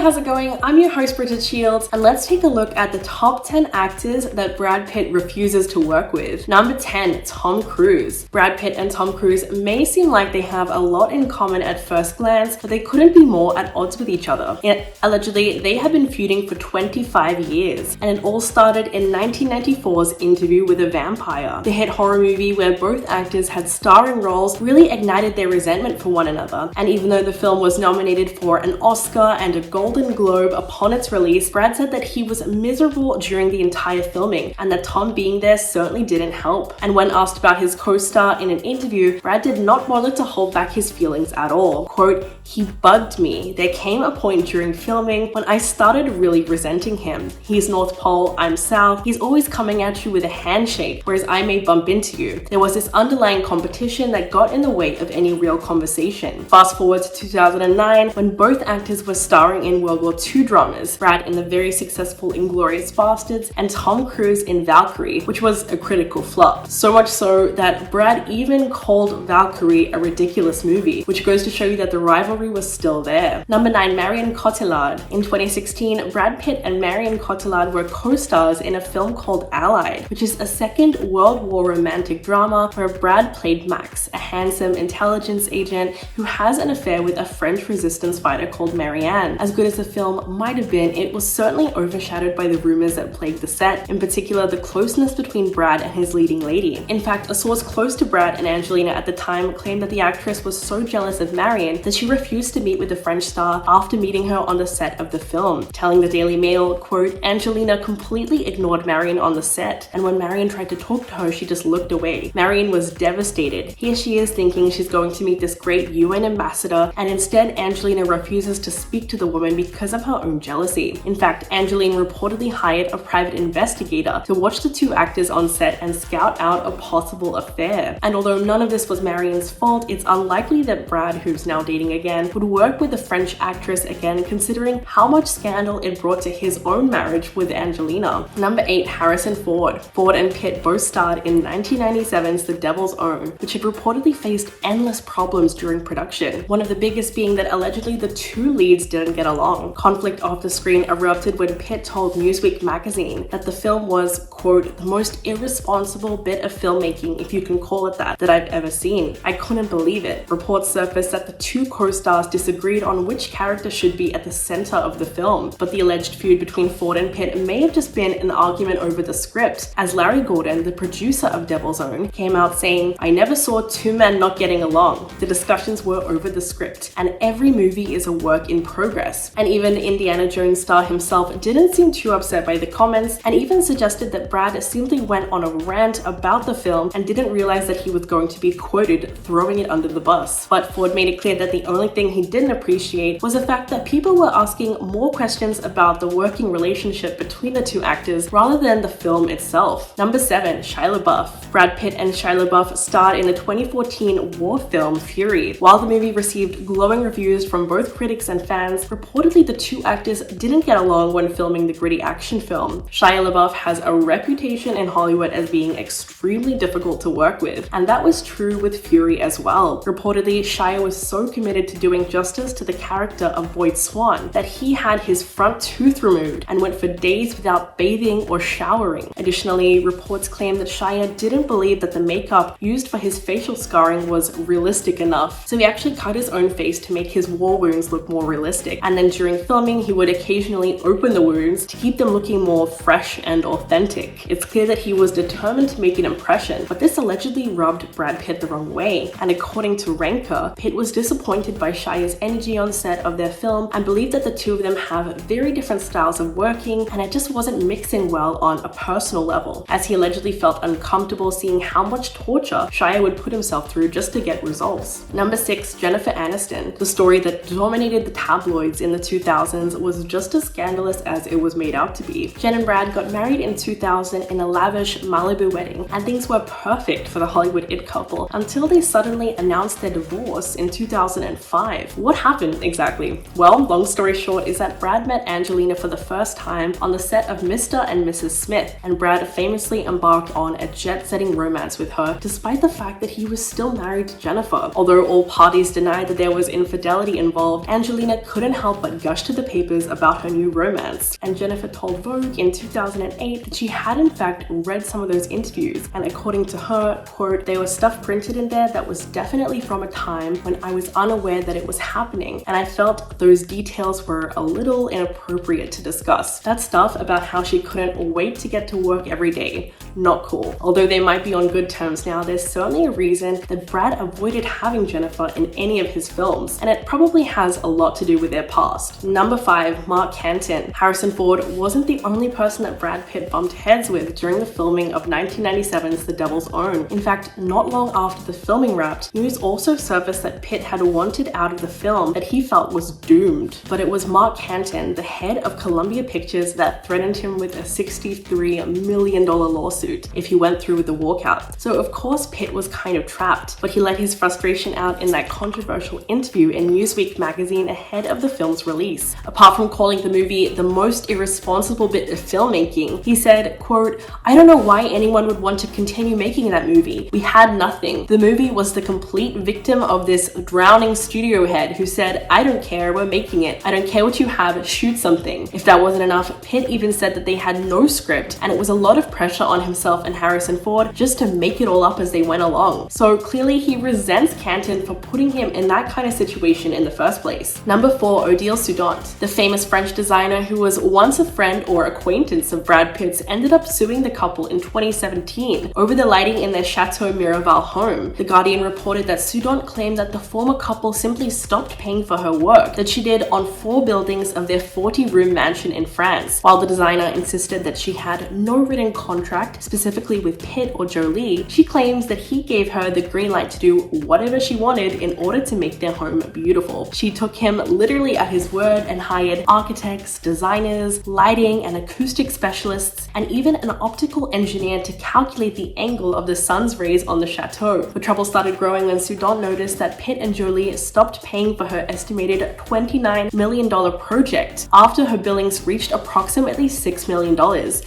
how's it going? I'm your host Bridget Shields, and let's take a look at the top 10 actors that Brad Pitt refuses to work with. Number 10, Tom Cruise. Brad Pitt and Tom Cruise may seem like they have a lot in common at first glance, but they couldn't be more at odds with each other. Yet, allegedly, they have been feuding for 25 years, and it all started in 1994's Interview with a Vampire. The hit horror movie where both actors had starring roles really ignited their resentment for one another, and even though the film was nominated for an Oscar and a Golden Globe upon its release, Brad said that he was miserable during the entire filming, and that Tom being there certainly didn't help. And when asked about his co-star in an interview, Brad did not bother to hold back his feelings at all. Quote, "He bugged me. There came a point during filming when I started really resenting him. He's North Pole, I'm South. He's always coming at you with a handshake, whereas I may bump into you. There was this underlying competition that got in the way of any real conversation." Fast forward to 2009, when both actors were starring in World War II dramas, Brad in the very successful Inglourious Basterds and Tom Cruise in Valkyrie, which was a critical flop. So much so that Brad even called Valkyrie a ridiculous movie, which goes to show you that the rivalry was still there. Number 9, Marion Cotillard. In 2016, Brad Pitt and Marion Cotillard were co-stars in a film called Allied, which is a Second World War romantic drama where Brad played Max, a handsome intelligence agent who has an affair with a French resistance fighter called Marianne. As good as the film might have been, it was certainly overshadowed by the rumors that plagued the set, in particular the closeness between Brad and his leading lady. In fact, a source close to Brad and Angelina at the time claimed that the actress was so jealous of Marion that she refused to meet with the French star after meeting her on the set of the film, telling the Daily Mail, quote, "Angelina completely ignored Marion on the set, and when Marion tried to talk to her, she just looked away. Marion was devastated. Here she is thinking she's going to meet this great UN ambassador, and instead Angelina refuses to speak to the woman because of her own jealousy." In fact, Angelina reportedly hired a private investigator to watch the two actors on set and scout out a possible affair. And although none of this was Marion's fault, it's unlikely that Brad, who's now dating again, would work with the French actress again, considering how much scandal it brought to his own marriage with Angelina. Number 8, Harrison Ford. Ford and Pitt both starred in 1997's The Devil's Own, which had reportedly faced endless problems during production. One of the biggest being that allegedly the two leads didn't get along. Conflict off the screen erupted when Pitt told Newsweek magazine that the film was, quote, "the most irresponsible bit of filmmaking, if you can call it that I've ever seen. I couldn't believe it." Reports surfaced that the two co-stars disagreed on which character should be at the center of the film, but the alleged feud between Ford and Pitt may have just been an argument over the script, as Larry Gordon, the producer of Devil's Own, came out saying, "I never saw two men not getting along. The discussions were over the script, and every movie is a work in progress." And even Indiana Jones star himself didn't seem too upset by the comments, and even suggested that Brad simply went on a rant about the film and didn't realize that he was going to be quoted throwing it under the bus. But Ford made it clear that the only thing he didn't appreciate was the fact that people were asking more questions about the working relationship between the two actors rather than the film itself. Number 7, Shia LaBeouf. Brad Pitt and Shia LaBeouf starred in the 2014 war film Fury. While the movie received glowing reviews from both critics and fans, reportedly the two actors didn't get along when filming the gritty action film. Shia LaBeouf has a reputation in Hollywood as being extremely difficult to work with, and that was true with Fury as well. Reportedly, Shia was so committed to doing justice to the character of Boyd Swan that he had his front tooth removed and went for days without bathing or showering. Additionally, reports claim that Shia didn't believe that the makeup used for his facial scarring was realistic enough, so he actually cut his own face to make his war wounds look more realistic. And then during filming, he would occasionally open the wounds to keep them looking more fresh and authentic. It's clear that he was determined to make an impression, but this allegedly rubbed Brad Pitt the wrong way. And according to Ranker, Pitt was disappointed by Shia's energy on set of their film and believed that the two of them have very different styles of working, and it just wasn't mixing well on a personal level, as he allegedly felt uncomfortable seeing how much torture Shia would put himself through just to get results. Number 6, Jennifer Aniston. The story that dominated the tabloids in the 2000s was just as scandalous as it was made out to be. Jen and Brad got married in 2000 in a lavish Malibu wedding, and things were perfect for the Hollywood it couple until they suddenly announced their divorce in 2005. 5. What happened exactly? Well, long story short is that Brad met Angelina for the first time on the set of Mr. and Mrs. Smith, and Brad famously embarked on a jet-setting romance with her, despite the fact that he was still married to Jennifer. Although all parties denied that there was infidelity involved, Angelina couldn't help but gush to the papers about her new romance. And Jennifer told Vogue in 2008 that she had in fact read some of those interviews, and according to her, quote, "There was stuff printed in there that was definitely from a time when I was unaware that it was happening, and I felt those details were a little inappropriate to discuss." That stuff about how she couldn't wait to get to work every day. Not cool. Although they might be on good terms now, there's certainly a reason that Brad avoided having Jennifer in any of his films, and it probably has a lot to do with their past. Number 5, Mark Canton. Harrison Ford wasn't the only person that Brad Pitt bumped heads with during the filming of 1997's The Devil's Own. In fact, not long after the filming wrapped, news also surfaced that Pitt had wanted out of the film that he felt was doomed. But it was Mark Canton, the head of Columbia Pictures, that threatened him with a $63 million lawsuit if he went through with the walkout. So of course Pitt was kind of trapped, but he let his frustration out in that controversial interview in Newsweek magazine ahead of the film's release. Apart from calling the movie the most irresponsible bit of filmmaking, he said, quote, "I don't know why anyone would want to continue making that movie. We had nothing. The movie was the complete victim of this drowning studio head who said, 'I don't care, we're making it. I don't care what you have, shoot something.'" If that wasn't enough, Pitt even said that they had no script, and it was a lot of pressure on himself and Harrison Ford just to make it all up as they went along. So clearly he resents Canton for putting him in that kind of situation in the first place. Number 4, Odile Soudant. The famous French designer who was once a friend or acquaintance of Brad Pitt's ended up suing the couple in 2017 over the lighting in their Chateau Miraval home. The Guardian reported that Soudant claimed that the former couple simply stopped paying for her work that she did on 4 buildings of their 40-room mansion in France, while the designer insisted that she had no written contract specifically with Pitt or Jolie. She claims that he gave her the green light to do whatever she wanted in order to make their home beautiful. She took him literally at his word and hired architects, designers, lighting and acoustic specialists, and even an optical engineer to calculate the angle of the sun's rays on the chateau. The trouble started growing when Soudant noticed that Pitt and Jolie stopped paying for her estimated $29 million project after her billings reached approximately $6 million,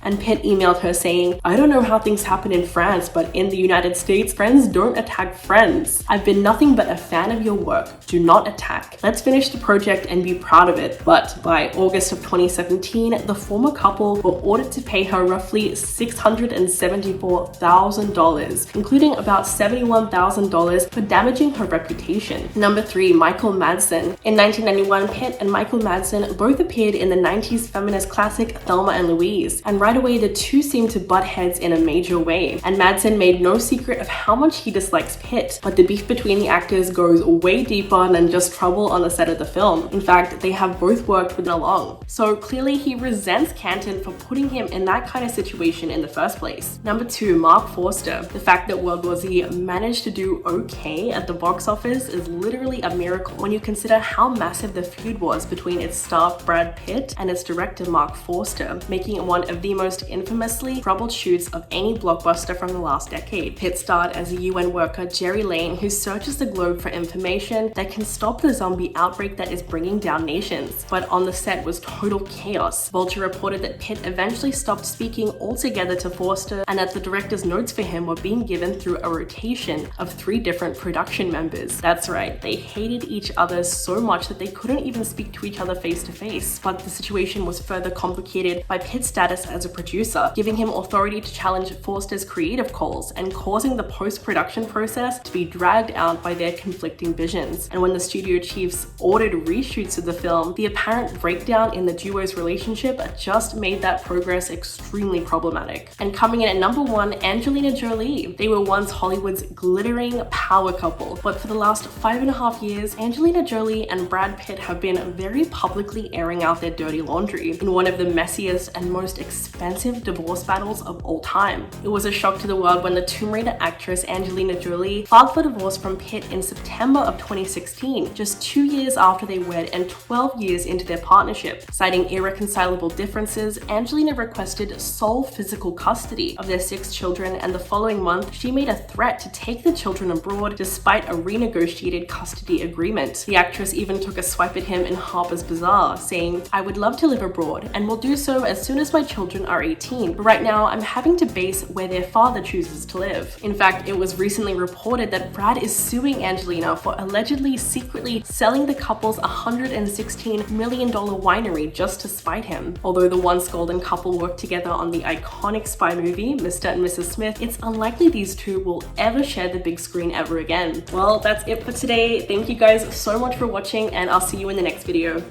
and Pitt emailed her saying, "I don't know how things happen in France, but in the United States, friends don't attack friends. I've been nothing but a fan of your work. Do not attack. Let's finish the project and be proud of it." But by August of 2017, the former couple were ordered to pay her roughly $674,000, including about $71,000 for damaging her reputation. Number 3, Michael Madsen. In 1991, Pitt and Michael Madsen both appeared in the 90s feminist classic Thelma and Louise, and right away the two seemed to butt heads in a major way, and Madsen made no secret of how much he dislikes Pitt, but the beef between the actors goes way deeper than just trouble on the set of the film. In fact, they have both worked with along. So clearly he resents Canton for putting him in that kind of situation in the first place. Number 2, Marc Forster. The fact that World War Z managed to do okay at the box office is literally a miracle when you consider how massive the feud was between its star Brad Pitt and its director Marc Forster, making it one of the most infamously troubled shoots of any blockbuster from the last decade. Pitt starred as a UN worker, Jerry Lane, who searches the globe for information that can stop the zombie outbreak that is bringing down nations. But on the set was total chaos. Vulture reported that Pitt eventually stopped speaking altogether to Forster, and that the director's notes for him were being given through a rotation of 3 different production members. That's right, they hated each other so much that they couldn't even speak to each other face to face. But the situation was further complicated by Pitt's status as a producer, giving him authority to challenge Forster's creative calls and causing the post-production process to be dragged out by their conflicting visions. And when the studio chiefs ordered reshoots of the film, the apparent breakdown in the duo's relationship just made that progress extremely problematic. And coming in at number 1, Angelina Jolie. They were once Hollywood's glittering power couple, but for the last 5.5 years, Angelina Jolie and Brad Pitt have been very publicly airing out their dirty laundry in one of the messiest and most expensive divorce battles of all all time. It was a shock to the world when the Tomb Raider actress Angelina Jolie filed for divorce from Pitt in September of 2016, just 2 years after they wed and 12 years into their partnership. Citing irreconcilable differences, Angelina requested sole physical custody of their 6 children, and the following month, she made a threat to take the children abroad despite a renegotiated custody agreement. The actress even took a swipe at him in Harper's Bazaar, saying, "I would love to live abroad and will do so as soon as my children are 18, but right now I'm having to base where their father chooses to live." In fact, it was recently reported that Brad is suing Angelina for allegedly secretly selling the couple's $116 million winery just to spite him. Although the once golden couple worked together on the iconic spy movie, Mr. and Mrs. Smith, it's unlikely these two will ever share the big screen ever again. Well, that's it for today. Thank you guys so much for watching, and I'll see you in the next video.